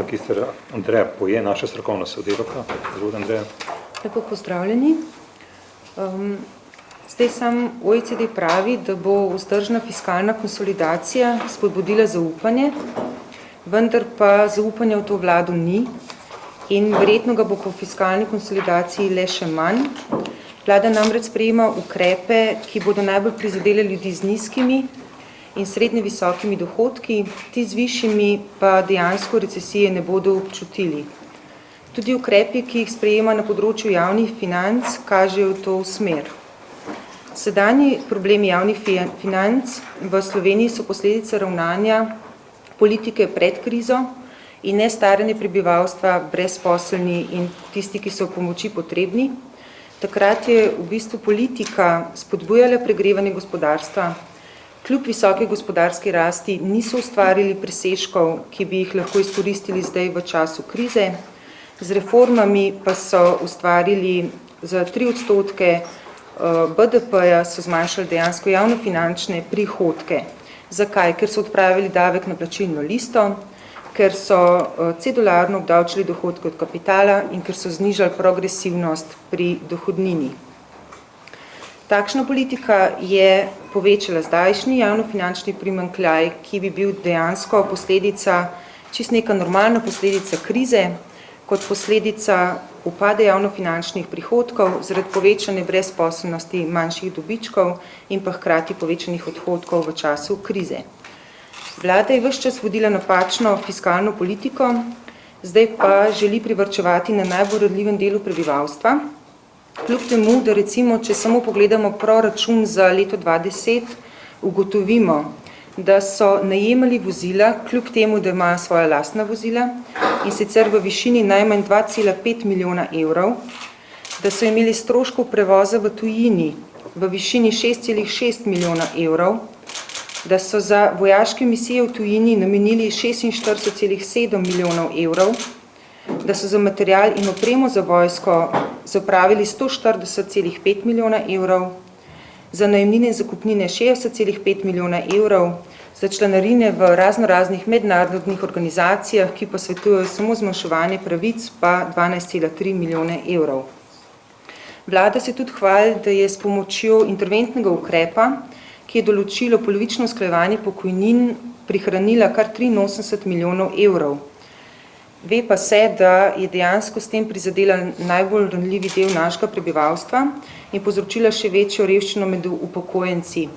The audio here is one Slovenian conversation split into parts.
magister Andreja Poje, naša strokovna sodelavka. Izvolite, Andreja. Lepo pozdravljeni. Zdaj sam OECD pravi, da bo vzdržna fiskalna konsolidacija spodbudila zaupanje, vendar pa zaupanja v to vlado ni in verjetno ga bo po fiskalni konsolidaciji le še manj. Vlada namreč sprejema ukrepe, ki bodo najbolj prizadele ljudi z nizkimi in srednje visokimi dohodki, ti z višjimi pa dejansko recesije ne bodo občutili. Tudi ukrepi, ki jih sprejema na področju javnih financ, kažejo v to smer. Sedanji problemi javnih financ v Sloveniji so posledice ravnanja politike pred krizo in ne staranje prebivalstva, brezposelni in tisti, ki so pomoči potrebni. Takrat je v bistvu politika spodbujala pregrevanje gospodarstva. Kljub visoke gospodarske rasti niso ustvarili presežkov, ki bi jih lahko izkoristili zdaj v času krize. Z reformami pa so ustvarili za 3% BDP-ja so zmanjšali dejansko javnofinančne prihodke. Zakaj? Ker so odpravili davek na plačilno listo, ker so cedularno obdavčili dohodke od kapitala in ker so znižali progresivnost pri dohodnini. Takšna politika je povečala zdajšnji javnofinančni primanjkljaj, ki bi bil dejansko posledica, čisto neka normalna posledica krize, kot posledica upade javnofinančnih prihodkov zaradi povečane brezposelnosti manjših dobičkov in pa hkrati povečanih odhodkov v času krize. Vlada je ves čas vodila napačno fiskalno politiko, zdaj pa želi privarčevati na najbolj ranljivem delu prebivalstva. Kljub temu, da recimo, če samo pogledamo proračun za leto 2010, ugotovimo, da so najemali vozila, kljub temu, da imajo svoja lastna vozila, in sicer v višini najmanj 2,5 milijona evrov, da so imeli stroškov prevoza v tujini v višini 6,6 milijona evrov, da so za vojaške misije v tujini namenili 46,7 milijonov evrov, da so za material in opremo za vojsko zapravili 140,5 milijona evrov, za najemnine in zakupnine 60,5 milijona evrov, za članarine v raznoraznih mednarodnih organizacijah, ki pa svetujejo samo zmanjševanje pravic, pa 12,3 milijone evrov. Vlada se tudi hvali, da je s pomočjo interventnega ukrepa, ki je določilo polovično usklajevanje pokojnin, prihranila kar 83 milijonov evrov. Ve pa se, da je dejansko s tem prizadela najbolj ranljivi del našega prebivalstva in povzročila še večjo revščino med upokojenci.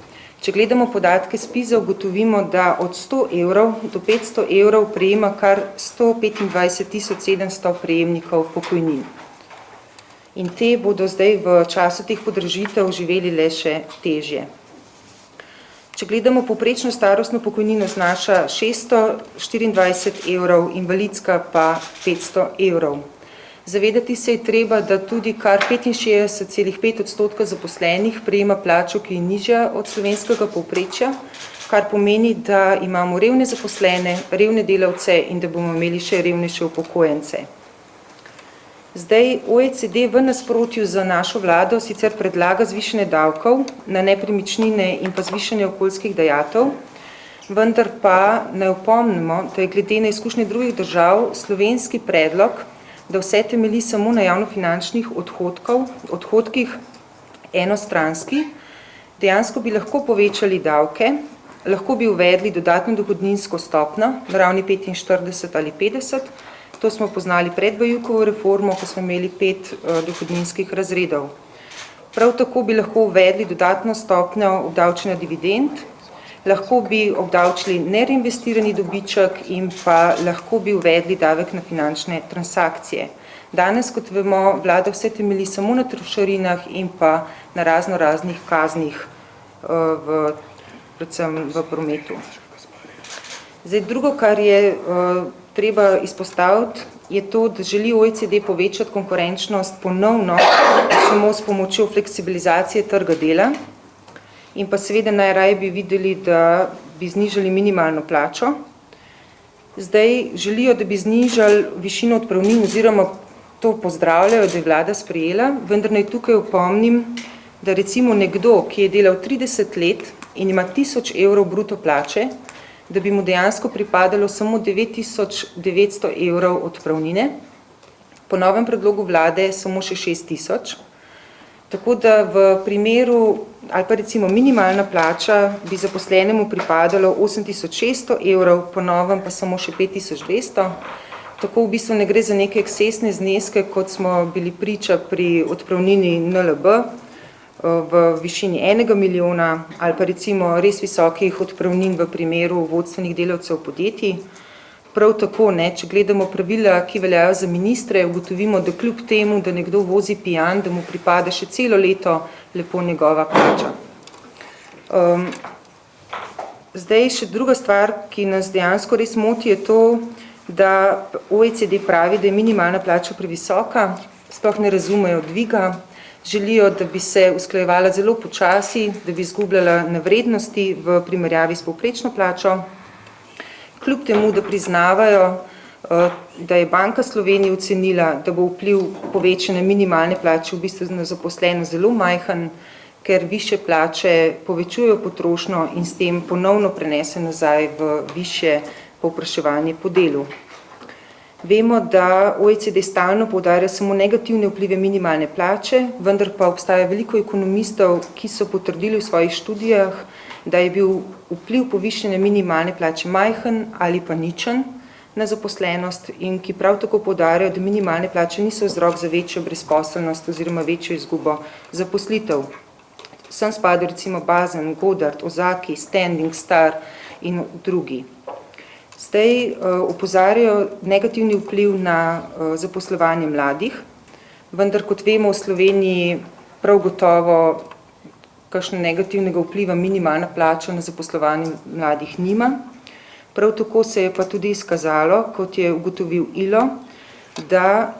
Če gledamo podatke SPIZ-a, ugotovimo, da od 100 evrov do 500 evrov prejema kar 125.700 prejemnikov pokojnin. In te bodo zdaj v času teh podražitev živeli le še težje. Če gledamo povprečno starostno pokojnino znaša 624 evrov, invalidska pa 500 evrov. Zavedati se je treba, da tudi kar 65,5% zaposlenih prejema plačo, ki je nižja od slovenskega povprečja, kar pomeni, da imamo revne zaposlene, revne delavce in da bomo imeli še revnejše upokojence. Zdaj OECD v nasprotju za našo vlado sicer predlaga zvišanje davkov na nepremičnine in pa zvišanje okoljskih dajatev, vendar pa ne opomnimo, da je glede na izkušnje drugih držav slovenski predlog, da vse temelji samo na javnofinančnih odhodkih enostranski, dejansko bi lahko povečali davke, lahko bi uvedli dodatno dohodninsko stopnjo na ravni 45 ali 50, to smo poznali pred Bajukovo reformo, ko smo imeli 5 dohodninskih razredov. Prav tako bi lahko uvedli dodatno stopnjo obdavčenja dividend, lahko bi obdavčili nereinvestirani dobiček in pa lahko bi uvedli davek na finančne transakcije. Danes, kot vemo, vlada vse temelji samo na trošarinah in pa na raznih kaznih, predvsem v prometu. Zdaj, drugo, kar je treba izpostaviti, je to, da želi OECD povečati konkurenčnost ponovno samo s pomočjo fleksibilizacije trga dela in pa seveda najraje bi videli, da bi znižali minimalno plačo. Zdaj želijo, da bi znižali višino odpravnin oziroma to pozdravljajo, da je vlada sprejela, vendar naj tukaj opomnim, da recimo nekdo, ki je delal 30 let in ima 1000 evrov bruto plače, da bi mu dejansko pripadalo samo 9.900 evrov odpravnine, po novem predlogu vlade samo še 6.000. Tako da v primeru, ali pa recimo minimalna plača, bi zaposlenemu pripadalo 8.600 evrov, po novem pa samo še 5.200. Tako v bistvu ne gre za neke ekscesne zneske, kot smo bili priča pri odpravnini NLB v višini 1 milijona, ali pa recimo res visokih odpravnin v primeru vodstvenih delavcev podjetij. Prav tako, če gledamo pravila, ki veljajo za ministre, ugotovimo, da kljub temu, da nekdo vozi pijan, da mu pripada še celo leto lepo njegova plača. Zdaj še druga stvar, ki nas dejansko res moti, je to, da OECD pravi, da je minimalna plača previsoka, sploh ne razumejo dviga, želijo, da bi se usklajevala zelo počasi, da bi izgubljala na vrednosti v primerjavi s povprečno plačo. Kljub temu, da priznavajo, da je Banka Slovenije ocenila, da bo vpliv povečane minimalne plače v bistvu na zaposleno zelo majhen, ker višje plače povečujejo potrošnjo in s tem ponovno prenese nazaj v višje povpraševanje po delu. Vemo, da OECD stalno poudarja samo negativne vplive minimalne plače, vendar pa obstaja veliko ekonomistov, ki so potrdili v svojih študijah, da je bil vpliv povišene minimalne plače majhen ali pa ničen na zaposlenost in ki prav tako poudarjajo, da minimalne plače niso vzrok za večjo brezposelnost oziroma večjo izgubo zaposlitev. Sem spada recimo Bazen, Godart, Ozaki, Standing, Star in drugi. Zdaj opozarjajo negativni vpliv na zaposlovanje mladih, vendar kot vemo v Sloveniji prav gotovo kakšne negativnega vpliva minimalna plača na zaposlovanje mladih nima. Prav tako se je pa tudi izkazalo, kot je ugotovil ILO, da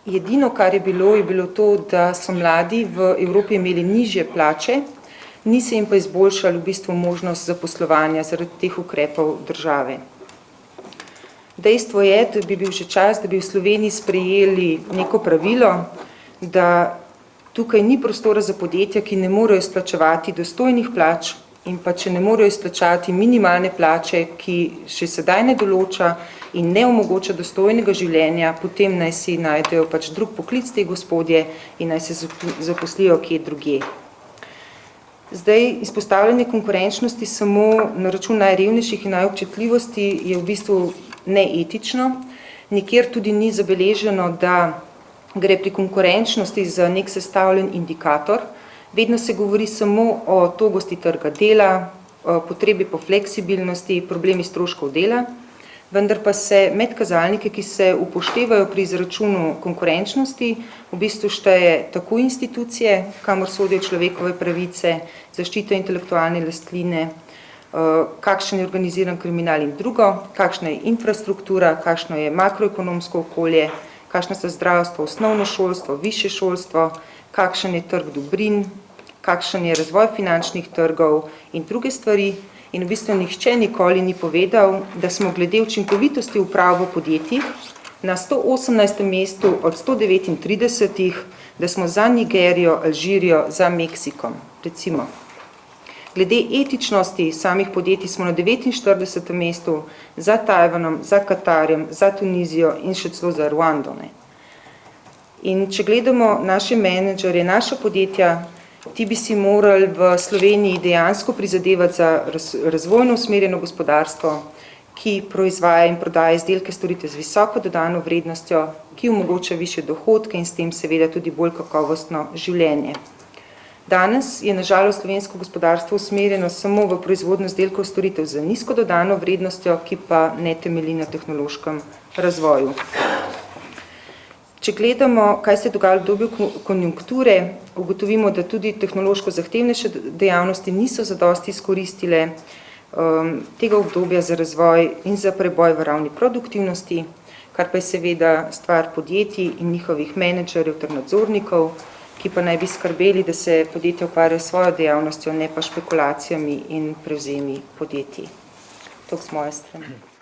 edino, kar je bilo to, da so mladi v Evropi imeli nižje plače, ni se jim pa izboljšala v bistvu možnost zaposlovanja zaradi teh ukrepov države. Dejstvo je, da bi bil že čas, da bi v Sloveniji sprejeli neko pravilo, da tukaj ni prostora za podjetja, ki ne morejo izplačevati dostojnih plač in pa če ne morejo izplačati minimalne plače, ki še sedaj ne določa in ne omogoča dostojnega življenja, potem naj si najdejo pač drug poklic te gospodje in naj se zaposlijo kje drugje. Zdaj, izpostavljanje konkurenčnosti samo na račun najrevnejših in najobčutljivosti je v bistvu neetično. Nikjer tudi ni zabeleženo, da gre pri konkurenčnosti za nek sestavljen indikator. Vedno se govori samo o togosti trga dela, potrebi po fleksibilnosti, problemi stroškov dela, vendar pa se med kazalnike, ki se upoštevajo pri izračunu konkurenčnosti, v bistvu šteje tako institucije, kamor sodijo človekove pravice, zaščita intelektualne lastnine, kakšen je organiziran kriminal in drugo, kakšna je infrastruktura, kakšno je makroekonomsko okolje, kakšno so zdravstvo, osnovno šolstvo, višje šolstvo, kakšen je trg dobrin, kakšen je razvoj finančnih trgov in druge stvari. In v bistvu nihče nikoli ni povedal, da smo glede učinkovitosti uprav v podjetjih na 118. mestu od 139, da smo za Nigerijo, Alžirijo, za Meksikom, recimo. Glede etičnosti samih podjetij smo na 49. mestu za Tajvanom, za Katarjem, za Tunizijo in še celo za Ruando. In če gledamo naše menedžerje, naša podjetja, ti bi si morali v Sloveniji dejansko prizadevati za razvojno usmerjeno gospodarstvo, ki proizvaja in prodaja izdelke storitve z visoko dodano vrednostjo, ki omogoča višje dohodke in s tem seveda tudi bolj kakovostno življenje. Danes je na žalost slovensko gospodarstvo usmerjeno samo v proizvodnjo izdelkov storitev z nizko dodano vrednostjo, ki pa ne temelji na tehnološkem razvoju. Če gledamo, kaj se je dogajalo v obdobju konjunkture, ugotovimo, da tudi tehnološko zahtevnejše dejavnosti niso zadosti izkoristile tega obdobja za razvoj in za preboj v ravni produktivnosti, kar pa je seveda stvar podjetij in njihovih menedžerjev ter nadzornikov, ki pa naj bi skrbeli, da se podjetja ukvarjajo s svojo dejavnostjo, ne pa špekulacijami in prevzemi podjetij. To z moje strani.